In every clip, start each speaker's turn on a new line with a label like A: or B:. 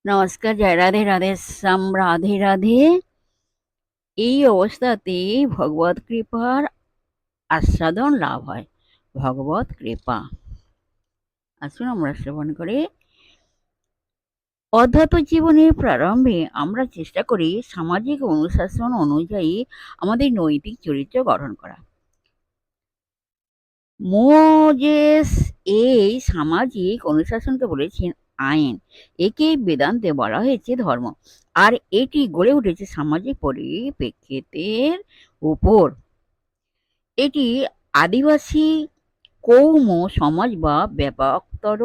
A: নমস্কার, জয় রাধে রাধে শ্যাম, রাধে রাধে। এই অবস্থাতে ভগবত কৃপার আস্বাদন লাভ হয়। ভগবত কৃপা, আসুন আমরা শ্রবণ করি। অধ্যাত্ম জীবনের প্রারম্ভে আমরা চেষ্টা করি সামাজিক অনুশাসন অনুযায়ী আমাদের নৈতিক চরিত্র গঠন করা। মোজেস এই সামাজিক অনুশাসনকে বলেছেন আইন। একে বেদান্তে বলা হয়েছে ধর্ম, আর এটি গড়ে উঠেছে সামাজিক পরিপ্রেক্ষিতের উপর। এটি আদিবাসী কৌম সমাজ বা ব্যাপকতর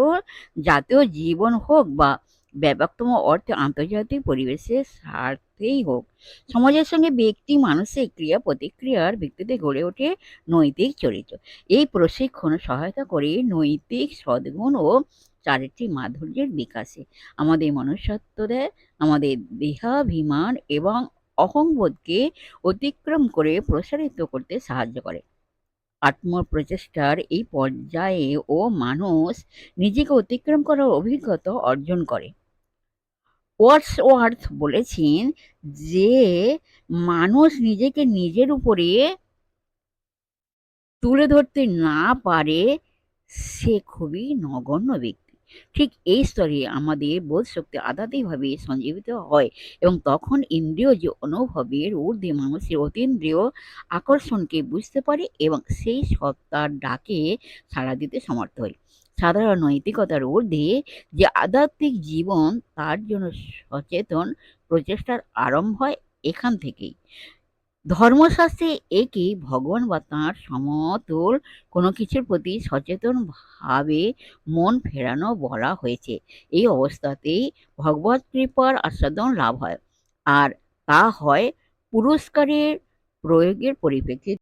A: জাতীয় জীবন হোক বা ব্যাপকতম অর্থে আন্তর্জাতিক পরিবেশের স্বার্থেই হোক, সমাজের সঙ্গে ব্যক্তি মানুষের ক্রিয়া প্রতিক্রিয়ার ভিত্তিতে গড়ে ওঠে নৈতিক চরিত্র। এই প্রশিক্ষণ সহায়তা করে নৈতিক সদ্গুণ ও চারিত্রিক মাধুর্যের বিকাশে, আমাদের মনুষ্যত্ব দেয়, আমাদের দেহাভিমান এবং অহংবোধকে অতিক্রম করে প্রসারিত করতে সাহায্য করে। আত্মপ্রচেষ্টার এই পর্যায়ে ও মানুষ নিজেকে অতিক্রম করার অভিজ্ঞতা অর্জন করে। ওয়ার্ডসওয়ার্থ বলেছেন যে মানুষ নিজেকে নিজের উপরে তুলে ধরতে না পারে, সে খুবই নগণ্য ব্যক্তি। ঠিক এই স্তরে আমাদের বোধশক্তি আধ্যাত্মিকভাবে সঞ্জীবিত হয় এবং তখন ইন্দ্রিয় যে অনুভবের ঊর্ধ্বে মানুষের অতীন্দ্রিয় আকর্ষণকে বুঝতে পারে এবং সেই সত্তার ডাকে সাড়া দিতে সমর্থ হয়। সাধারণ নৈতিকতার ঊর্ধ্বে যে আধ্যাত্মিক জীবন, তার জন্য সচেতন প্রচেষ্টার আরম্ভ হয় এখান থেকেই। ধর্মশাস্ত্রে একে ভগবান বা তাঁর সমতুল কোনো কিছুর প্রতি সচেতন ভাবে মন ফেরানো বলা হয়েছে। এই অবস্থাতেই ভগবত কৃপার আস্বাদন লাভ হয়, আর তা হয় পুরস্কারের প্রয়োগের পরিপ্রেক্ষিতে।